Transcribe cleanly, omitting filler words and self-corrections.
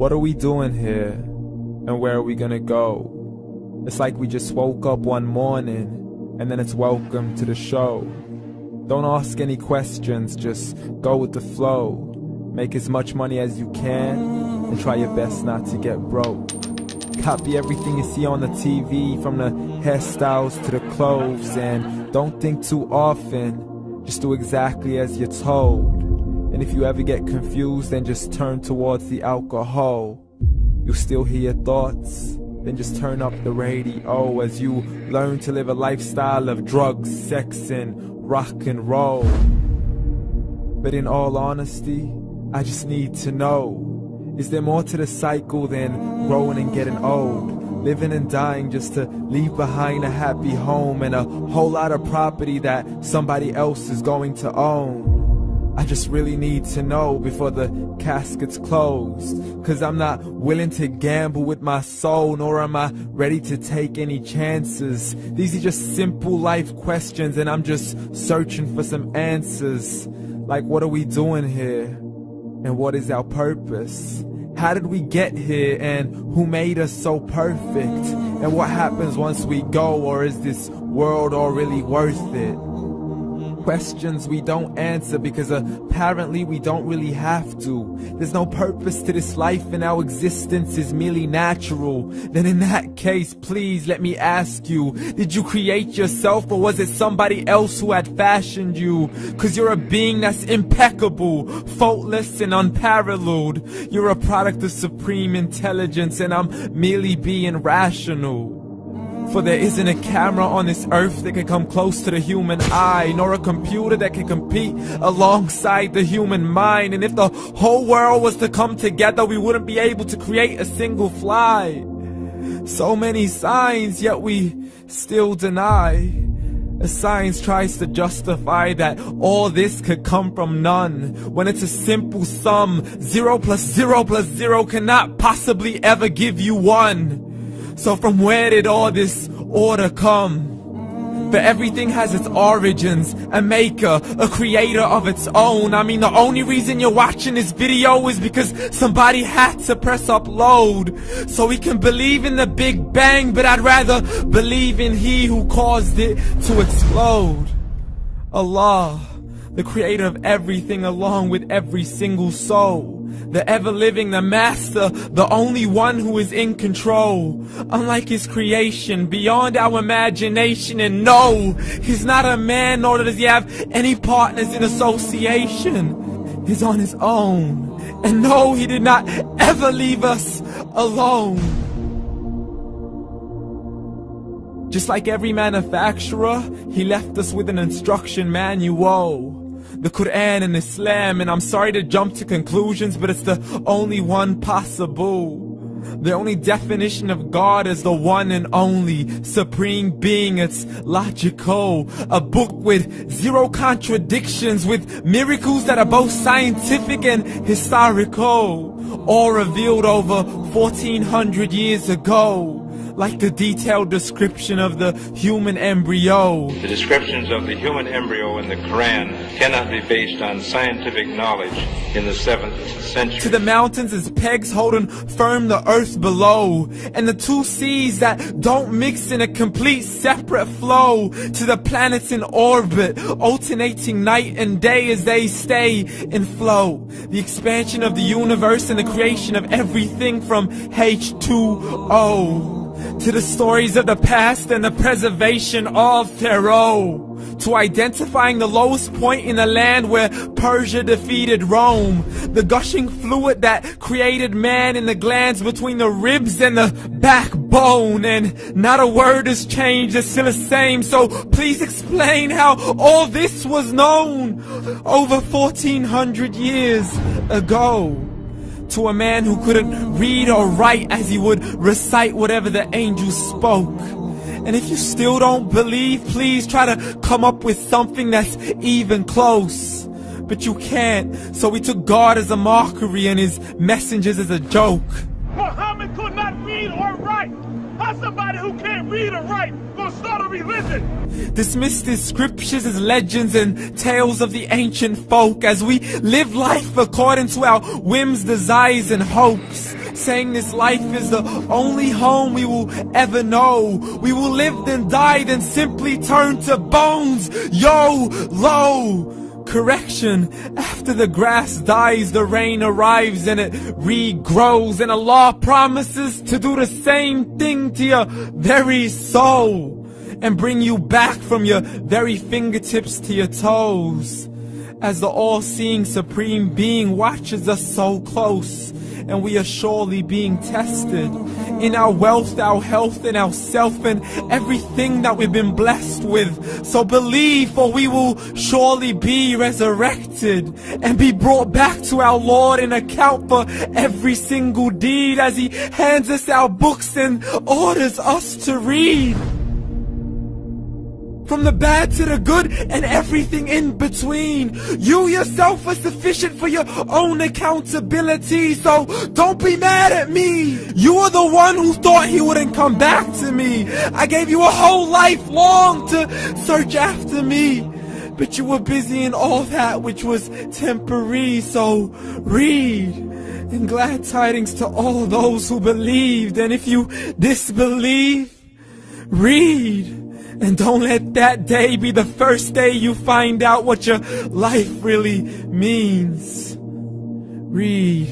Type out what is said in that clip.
What are we doing here? And where are we gonna go? It's like we just woke up one morning, and then it's welcome to the show. Don't ask any questions, just go with the flow. Make as much money as you can, and try your best not to get broke. Copy everything you see on the TV, from the hairstyles to the clothes, and don't think too often, just do exactly as you're told. And if you ever get confused, then just turn towards the alcohol. You'll still hear your thoughts, then just turn up the radio as you learn to live a lifestyle of drugs, sex, and rock and roll. But in all honesty, I just need to know, is there more to the cycle than growing and getting old? Living and dying just to leave behind a happy home and a whole lot of property that somebody else is going to own. I just really need to know before the casket's closed, 'cause I'm not willing to gamble with my soul, nor am I ready to take any chances. These are just simple life questions, and I'm just searching for some answers. Like, what are we doing here? And what is our purpose? How did we get here, and who made us so perfect? And what happens once we go, or is this world all really worth it? Questions we don't answer because apparently we don't really have to. There's no purpose to this life and our existence is merely natural. Then in that case, please let me ask you, did you create yourself, or was it somebody else who had fashioned you? 'Cause you're a being that's impeccable, faultless and unparalleled. You're a product of supreme intelligence, and I'm merely being rational. For there isn't a camera on this earth that can come close to the human eye, nor a computer that can compete alongside the human mind. And if the whole world was to come together, we wouldn't be able to create a single fly. So many signs, yet we still deny. As science tries to justify that all this could come from none, when it's a simple sum. 0 plus 0 plus 0 cannot possibly ever give you 1. So from where did all this order come? For everything has its origins, a maker, a creator of its own. I mean, the only reason you're watching this video is because somebody had to press upload. So we can believe in the Big Bang, but I'd rather believe in He who caused it to explode. Allah, the creator of everything, along with every single soul. The ever-living, the master, the only one who is in control. Unlike his creation, beyond our imagination. And no, he's not a man, nor does he have any partners in association. He's on his own. And no, he did not ever leave us alone. Just like every manufacturer, he left us with an instruction manual. The Quran and Islam, and I'm sorry to jump to conclusions, but it's the only one possible. The only definition of God is the one and only supreme being. It's logical. A book with 0 contradictions, with miracles that are both scientific and historical, all revealed over 1400 years ago. Like the detailed description of the human embryo. The descriptions of the human embryo in the Quran cannot be based on scientific knowledge in the 7th century. To the mountains as pegs holding firm the earth below, and the 2 seas that don't mix in a complete separate flow. To the planets in orbit, alternating night and day as they stay in flow. The expansion of the universe and the creation of everything from H2O. To the stories of the past and the preservation of Pharaoh. To identifying the lowest point in the land where Persia defeated Rome. The gushing fluid that created man in the glands between the ribs and the backbone. And not a word has changed, it's still the same. So please explain how all this was known over 1400 years ago. To a man who couldn't read or write, as he would recite whatever the angels spoke. And if you still don't believe, please try to come up with something that's even close. But you can't, so we took God as a mockery and his messengers as a joke. Muhammad could not read or write. How somebody who can't read or write gonna start a religion? Dismissed his scriptures as legends and tales of the ancient folk, as we live life according to our whims, desires, and hopes. saying this life is the only home we will ever know. We will live then die, then simply turn to bones. YOLO! Correction, after the grass dies, the rain arrives and it regrows, and Allah promises to do the same thing to your very soul and bring you back from your very fingertips to your toes, as the all-seeing supreme being watches us so close, and we are surely being tested in our wealth, our health, and our self, and everything that we've been blessed with. So believe, for we will surely be resurrected and be brought back to our Lord and account for every single deed, as He hands us our books and orders us to read. From the bad to the good and everything in between. You yourself are sufficient for your own accountability, so don't be mad at me. You are the one who thought He wouldn't come back to me. I gave you a whole life long to search after me, but you were busy in all that which was temporary. So read, and glad tidings to all those who believed. And if you disbelieve, read. And don't let that day be the first day you find out what your life really means. Read.